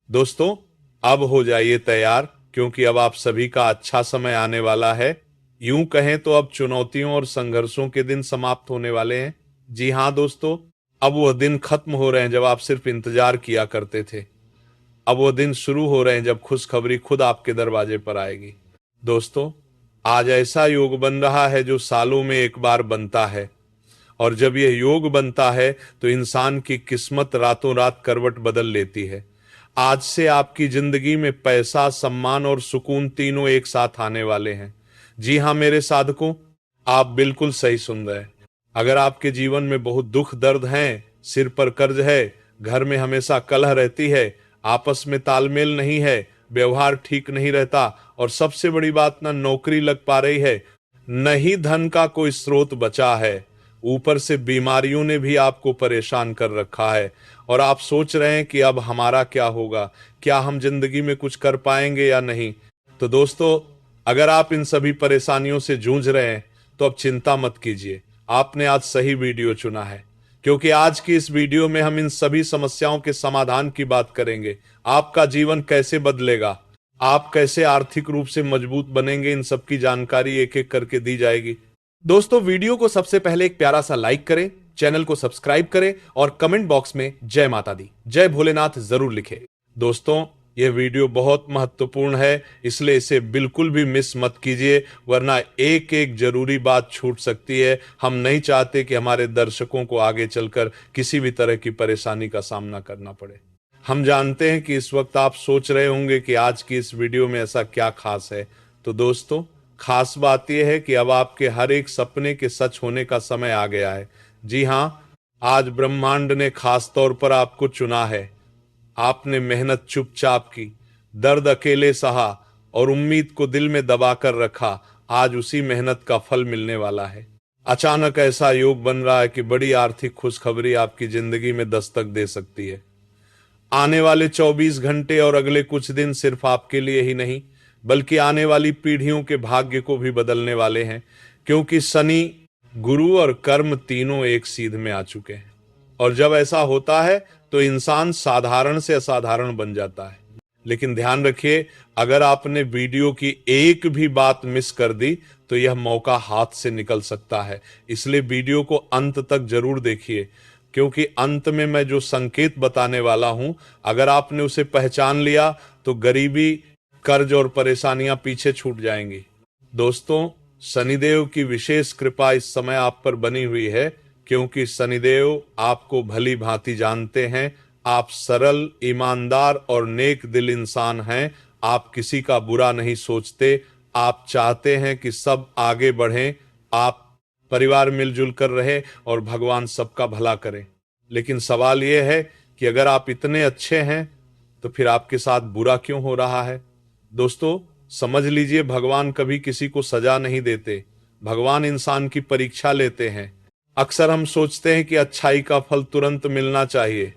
दोस्तों, अब हो जाइए तैयार, क्योंकि अब आप सभी का अच्छा समय आने वाला है। यूं कहें तो अब चुनौतियों और संघर्षों के दिन समाप्त होने वाले हैं। जी हाँ दोस्तों, अब वह दिन खत्म हो रहे हैं जब आप सिर्फ इंतजार किया करते थे। अब वो दिन शुरू हो रहे हैं जब खुशखबरी खुद आपके दरवाजे पर आएगी। दोस्तों, आज ऐसा योग बन रहा है जो सालों में एक बार बनता है, और जब यह योग बनता है तो इंसान की किस्मत रातों रात करवट बदल लेती है। आज से आपकी जिंदगी में पैसा, सम्मान और सुकून तीनों एक साथ आने वाले हैं। जी हाँ मेरे साधकों, आप बिल्कुल सही सुन रहे हैं। अगर आपके जीवन में बहुत दुख दर्द हैं, सिर पर कर्ज है, घर में हमेशा कलह रहती है, आपस में तालमेल नहीं है, व्यवहार ठीक नहीं रहता, और सबसे बड़ी बात ना नौकरी लग पा रही है, न ही धन का कोई स्रोत बचा है, ऊपर से बीमारियों ने भी आपको परेशान कर रखा है, और आप सोच रहे हैं कि अब हमारा क्या होगा, क्या हम जिंदगी में कुछ कर पाएंगे या नहीं। तो दोस्तों, अगर आप इन सभी परेशानियों से जूझ रहे हैं तो अब चिंता मत कीजिए। आपने आज सही वीडियो चुना है, क्योंकि आज की इस वीडियो में हम इन सभी समस्याओं के समाधान की बात करेंगे। आपका जीवन कैसे बदलेगा, आप कैसे आर्थिक रूप से मजबूत बनेंगे, इन सब की जानकारी एक एक करके दी जाएगी। दोस्तों, वीडियो को सबसे पहले एक प्यारा सा लाइक करें, चैनल को सब्सक्राइब करें और कमेंट बॉक्स में जय माता दी, जय भोलेनाथ जरूर लिखें। दोस्तों, यह वीडियो बहुत महत्वपूर्ण है, इसलिए इसे बिल्कुल भी मिस मत कीजिए, वरना एक एक जरूरी बात छूट सकती है। हम नहीं चाहते कि हमारे दर्शकों को आगे चलकर किसी भी तरह की परेशानी का सामना करना पड़े। हम जानते हैं कि इस वक्त आप सोच रहे होंगे कि आज की इस वीडियो में ऐसा क्या खास है। तो दोस्तों, खास बात यह है कि अब आपके हर एक सपने के सच होने का समय आ गया है। जी हाँ, आज ब्रह्मांड ने खास तौर पर आपको चुना है। आपने मेहनत चुपचाप की, दर्द अकेले सहा और उम्मीद को दिल में दबा कर रखा। आज उसी मेहनत का फल मिलने वाला है। अचानक ऐसा योग बन रहा है कि बड़ी आर्थिक खुशखबरी आपकी जिंदगी में दस्तक दे सकती है। आने वाले 24 घंटे और अगले कुछ दिन सिर्फ आपके लिए ही नहीं, बल्कि आने वाली पीढ़ियों के भाग्य को भी बदलने वाले हैं, क्योंकि शनि, गुरु और कर्म तीनों एक सीध में आ चुके हैं। और जब ऐसा होता है तो इंसान साधारण से असाधारण बन जाता है। लेकिन ध्यान रखिए, अगर आपने वीडियो की एक भी बात मिस कर दी तो यह मौका हाथ से निकल सकता है। इसलिए वीडियो को अंत तक जरूर देखिए, क्योंकि अंत में मैं जो संकेत बताने वाला हूं, अगर आपने उसे पहचान लिया तो गरीबी, कर्ज और परेशानियां पीछे छूट जाएंगी। दोस्तों, शनिदेव की विशेष कृपा इस समय आप पर बनी हुई है, क्योंकि शनिदेव आपको भली भांति जानते हैं। आप सरल, ईमानदार और नेक दिल इंसान हैं। आप किसी का बुरा नहीं सोचते। आप चाहते हैं कि सब आगे बढ़ें, आप परिवार मिलजुल कर रहे और भगवान सबका भला करें। लेकिन सवाल यह है कि अगर आप इतने अच्छे हैं तो फिर आपके साथ बुरा क्यों हो रहा है। दोस्तों, समझ लीजिए, भगवान कभी किसी को सजा नहीं देते, भगवान इंसान की परीक्षा लेते हैं। अक्सर हम सोचते हैं कि अच्छाई का फल तुरंत मिलना चाहिए,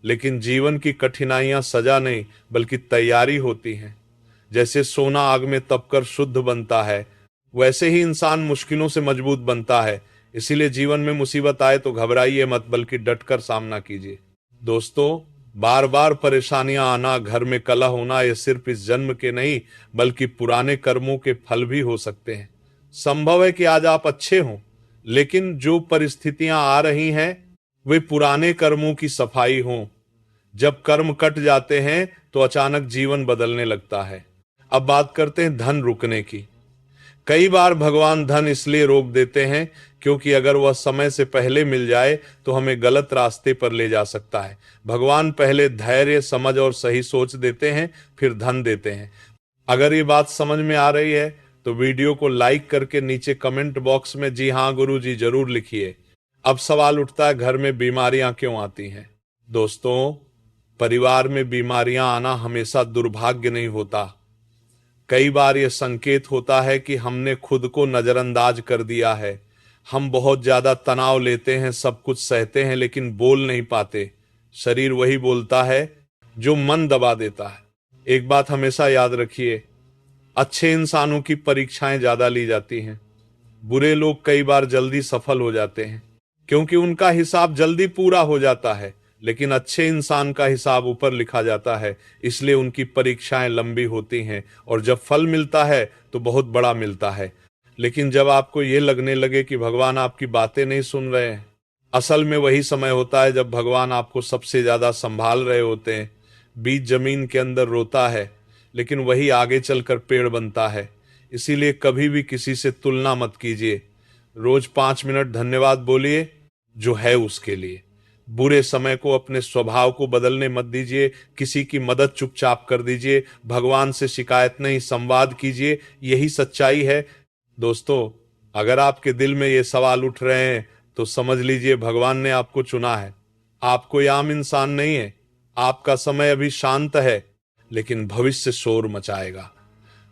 लेकिन जीवन की कठिनाइयां सजा नहीं बल्कि तैयारी होती हैं। जैसे सोना आग में तपकर शुद्ध बनता है, वैसे ही इंसान मुश्किलों से मजबूत बनता है। इसीलिए जीवन में मुसीबत आए तो घबराइए मत, बल्कि डटकर सामना कीजिए। दोस्तों, बार बार परेशानियां आना, घर में कलह होना, ये सिर्फ इस जन्म के नहीं बल्कि पुराने कर्मों के फल भी हो सकते हैं। संभव है कि आज आप अच्छे हों, लेकिन जो परिस्थितियां आ रही हैं वे पुराने कर्मों की सफाई हों। जब कर्म कट जाते हैं तो अचानक जीवन बदलने लगता है। अब बात करते हैं धन रुकने की। कई बार भगवान धन इसलिए रोक देते हैं क्योंकि अगर वह समय से पहले मिल जाए तो हमें गलत रास्ते पर ले जा सकता है। भगवान पहले धैर्य, समझ और सही सोच देते हैं, फिर धन देते हैं। अगर ये बात समझ में आ रही है तो वीडियो को लाइक करके नीचे कमेंट बॉक्स में जी हाँ गुरु जी जरूर लिखिए। अब सवाल उठता है, घर में बीमारियां क्यों आती हैं। दोस्तों, परिवार में बीमारियां आना हमेशा दुर्भाग्य नहीं होता। कई बार यह संकेत होता है कि हमने खुद को नजरअंदाज कर दिया है। हम बहुत ज्यादा तनाव लेते हैं, सब कुछ सहते हैं, लेकिन बोल नहीं पाते। शरीर वही बोलता है जो मन दबा देता है। एक बात हमेशा याद रखिए, अच्छे इंसानों की परीक्षाएं ज्यादा ली जाती हैं। बुरे लोग कई बार जल्दी सफल हो जाते हैं क्योंकि उनका हिसाब जल्दी पूरा हो जाता है, लेकिन अच्छे इंसान का हिसाब ऊपर लिखा जाता है, इसलिए उनकी परीक्षाएं लंबी होती हैं और जब फल मिलता है तो बहुत बड़ा मिलता है। लेकिन जब आपको ये लगने लगे कि भगवान आपकी बातें नहीं सुन रहे हैं, असल में वही समय होता है जब भगवान आपको सबसे ज्यादा संभाल रहे होते हैं। बीज जमीन के अंदर रोता है, लेकिन वही आगे चलकर पेड़ बनता है। इसीलिए कभी भी किसी से तुलना मत कीजिए। रोज 5 मिनट धन्यवाद बोलिए जो है उसके लिए। बुरे समय को अपने स्वभाव को बदलने मत दीजिए। किसी की मदद चुपचाप कर दीजिए। भगवान से शिकायत नहीं, संवाद कीजिए। यही सच्चाई है। दोस्तों, अगर आपके दिल में ये सवाल उठ रहे हैं तो समझ लीजिए भगवान ने आपको चुना है। आप कोई आम इंसान नहीं है। आपका समय अभी शांत है, लेकिन भविष्य शोर मचाएगा,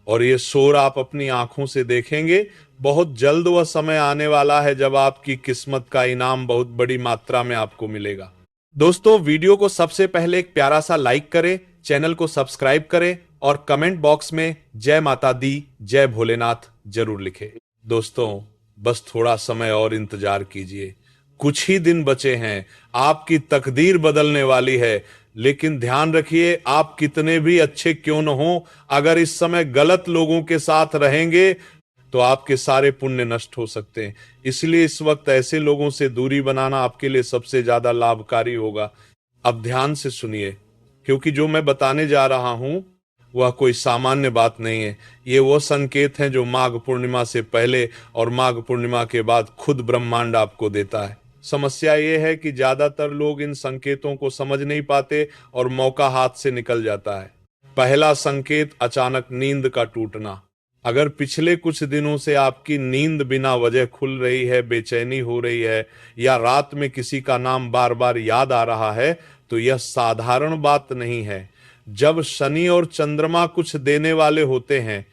और ये शोर आप अपनी आंखों से देखेंगे। बहुत जल्द वह समय आने वाला है जब आपकी किस्मत का इनाम बहुत बड़ी मात्रा में आपको मिलेगा। दोस्तों, वीडियो को सबसे पहले एक प्यारा सा लाइक करें, चैनल को सब्सक्राइब करें और कमेंट बॉक्स में जय माता दी, जय भोलेनाथ जरूर लिखें। दोस्तों, बस थोड़ा समय और इंतजार कीजिए। कुछ ही दिन बचे हैं। आपकी तकदीर बदलने वाली है। लेकिन ध्यान रखिए, आप कितने भी अच्छे क्यों न हो, अगर इस समय गलत लोगों के साथ रहेंगे तो आपके सारे पुण्य नष्ट हो सकते हैं। इसलिए इस वक्त ऐसे लोगों से दूरी बनाना आपके लिए सबसे ज्यादा लाभकारी होगा। अब ध्यान से सुनिए, क्योंकि जो मैं बताने जा रहा हूं वह कोई सामान्य बात नहीं है। ये वो संकेत हैं जो माघ पूर्णिमा से पहले और माघ पूर्णिमा के बाद खुद ब्रह्मांड आपको देता है। समस्या ये है कि ज्यादातर लोग इन संकेतों को समझ नहीं पाते और मौका हाथ से निकल जाता है। पहला संकेत, अचानक नींद का टूटना। अगर पिछले कुछ दिनों से आपकी नींद बिना वजह खुल रही है, बेचैनी हो रही है, या रात में किसी का नाम बार बार याद आ रहा है, तो यह साधारण बात नहीं है। जब शनि और चंद्रमा कुछ देने वाले होते हैं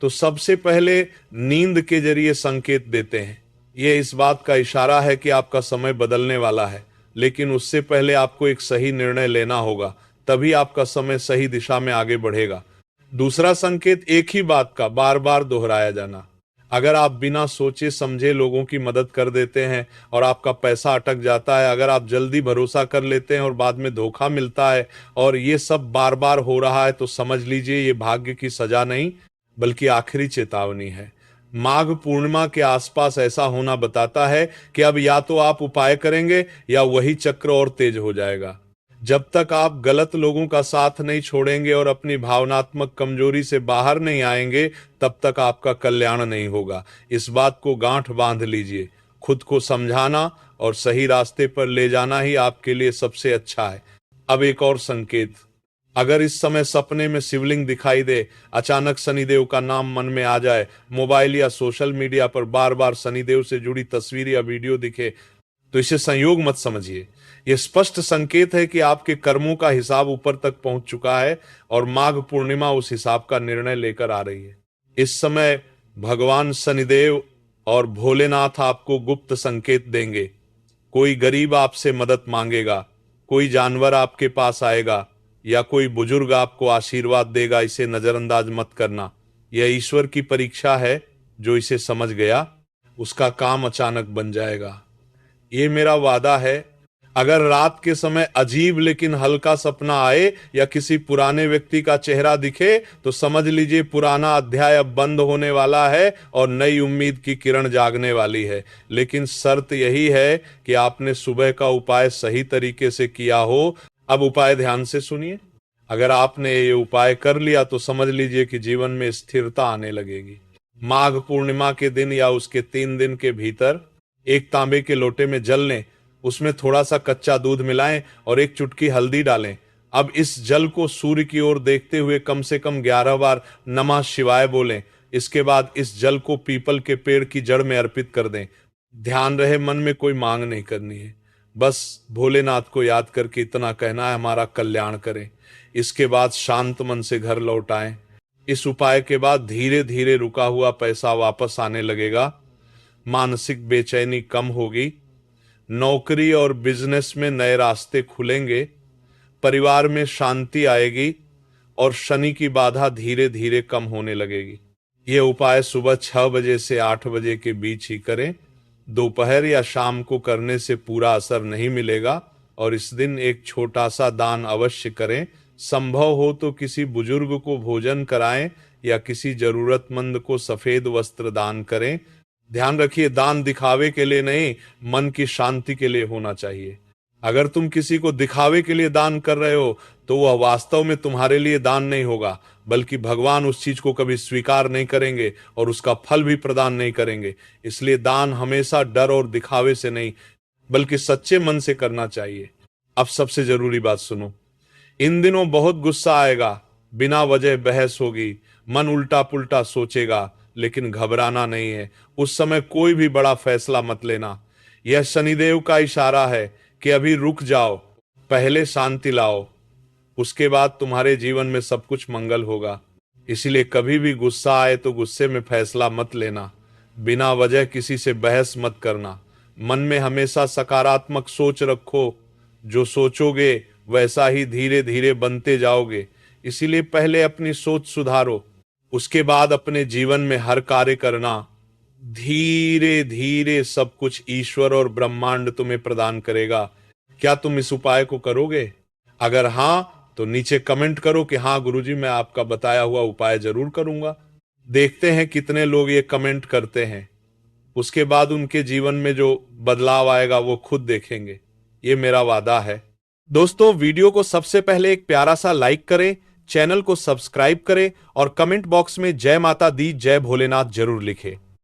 तो सबसे पहले नींद के जरिए संकेत देते हैं। यह इस बात का इशारा है कि आपका समय बदलने वाला है, लेकिन उससे पहले आपको एक सही निर्णय लेना होगा, तभी आपका समय सही दिशा में आगे बढ़ेगा। दूसरा संकेत, एक ही बात का बार बार दोहराया जाना। अगर आप बिना सोचे समझे लोगों की मदद कर देते हैं और आपका पैसा अटक जाता है, अगर आप जल्दी भरोसा कर लेते हैं और बाद में धोखा मिलता है, और ये सब बार बार हो रहा है, तो समझ लीजिए ये भाग्य की सजा नहीं बल्कि आखिरी चेतावनी है। माघ पूर्णिमा के आसपास ऐसा होना बताता है कि अब या तो आप उपाय करेंगे या वही चक्र और तेज हो जाएगा। जब तक आप गलत लोगों का साथ नहीं छोड़ेंगे और अपनी भावनात्मक कमजोरी से बाहर नहीं आएंगे, तब तक आपका कल्याण नहीं होगा। इस बात को गांठ बांध लीजिए। खुद को समझाना और सही रास्ते पर ले जाना ही आपके लिए सबसे अच्छा है। अब एक और संकेत, अगर इस समय सपने में शिवलिंग दिखाई दे, अचानक शनिदेव का नाम मन में आ जाए, मोबाइल या सोशल मीडिया पर बार बार शनिदेव से जुड़ी तस्वीर या वीडियो दिखे, तो इसे संयोग मत समझिए। यह स्पष्ट संकेत है कि आपके कर्मों का हिसाब ऊपर तक पहुंच चुका है और माघ पूर्णिमा उस हिसाब का निर्णय लेकर आ रही है। इस समय भगवान शनिदेव और भोलेनाथ आपको गुप्त संकेत देंगे। कोई गरीब आपसे मदद मांगेगा, कोई जानवर आपके पास आएगा, या कोई बुजुर्ग आपको आशीर्वाद देगा। इसे नजरअंदाज मत करना। यह ईश्वर की परीक्षा है। जो इसे समझ गया उसका काम अचानक बन जाएगा। ये मेरा वादा है। अगर रात के समय अजीब लेकिन हल्का सपना आए या किसी पुराने व्यक्ति का चेहरा दिखे, तो समझ लीजिए पुराना अध्याय अब बंद होने वाला है और नई उम्मीद की किरण जागने वाली है। लेकिन शर्त यही है कि आपने सुबह का उपाय सही तरीके से किया हो। अब उपाय ध्यान से सुनिए। अगर आपने ये उपाय कर लिया तो समझ लीजिए कि जीवन में स्थिरता आने लगेगी। माघ पूर्णिमा के दिन या उसके 3 दिन के भीतर एक तांबे के लोटे में जल लें, उसमें थोड़ा सा कच्चा दूध मिलाएं और एक चुटकी हल्दी डालें। अब इस जल को सूर्य की ओर देखते हुए कम से कम 11 बार नमः शिवाय बोलें। इसके बाद इस जल को पीपल के पेड़ की जड़ में अर्पित कर दें। ध्यान रहे, मन में कोई मांग नहीं करनी है, बस भोलेनाथ को याद करके इतना कहना है, हमारा कल्याण करें। इसके बाद शांत मन से घर लौट आएं। इस उपाय के बाद धीरे धीरे रुका हुआ पैसा वापस आने लगेगा, मानसिक बेचैनी कम होगी, नौकरी और बिजनेस में नए रास्ते खुलेंगे, परिवार में शांति आएगी और शनि की बाधा धीरे धीरे कम होने लगेगी। ये उपाय सुबह 6 बजे से 8 बजे के बीच ही करें। दोपहर या शाम को करने से पूरा असर नहीं मिलेगा और इस दिन एक छोटा सा दान अवश्य करें। संभव हो तो किसी बुजुर्ग को भोजन कराएं या किसी जरूरतमंद को सफेद वस्त्र दान करें। ध्यान रखिए, दान दिखावे के लिए नहीं, मन की शांति के लिए होना चाहिए। अगर तुम किसी को दिखावे के लिए दान कर रहे हो तो वह वास्तव में तुम्हारे लिए दान नहीं होगा, बल्कि भगवान उस चीज को कभी स्वीकार नहीं करेंगे और उसका फल भी प्रदान नहीं करेंगे। इसलिए दान हमेशा डर और दिखावे से नहीं, बल्कि सच्चे मन से करना चाहिए। अब सबसे जरूरी बात सुनो, इन दिनों बहुत गुस्सा आएगा, बिना वजह बहस होगी, मन उल्टा पुल्टा सोचेगा, लेकिन घबराना नहीं है। उस समय कोई भी बड़ा फैसला मत लेना। यह शनिदेव का इशारा है कि अभी रुक जाओ, पहले शांति लाओ, उसके बाद तुम्हारे जीवन में सब कुछ मंगल होगा। इसीलिए कभी भी गुस्सा आए तो गुस्से में फैसला मत लेना, बिना वजह किसी से बहस मत करना। मन में हमेशा सकारात्मक सोच रखो, जो सोचोगे वैसा ही धीरे धीरे बनते जाओगे। इसीलिए पहले अपनी सोच सुधारो, उसके बाद अपने जीवन में हर कार्य करना। धीरे धीरे सब कुछ ईश्वर और ब्रह्मांड तुम्हें प्रदान करेगा। क्या तुम इस उपाय को करोगे? अगर हां तो नीचे कमेंट करो कि हां गुरुजी, मैं आपका बताया हुआ उपाय जरूर करूंगा। देखते हैं कितने लोग ये कमेंट करते हैं। उसके बाद उनके जीवन में जो बदलाव आएगा वो खुद देखेंगे, ये मेरा वादा है। दोस्तों, वीडियो को सबसे पहले एक प्यारा सा लाइक करें, चैनल को सब्सक्राइब करें और कमेंट बॉक्स में जय माता दी, जय भोलेनाथ जरूर लिखें।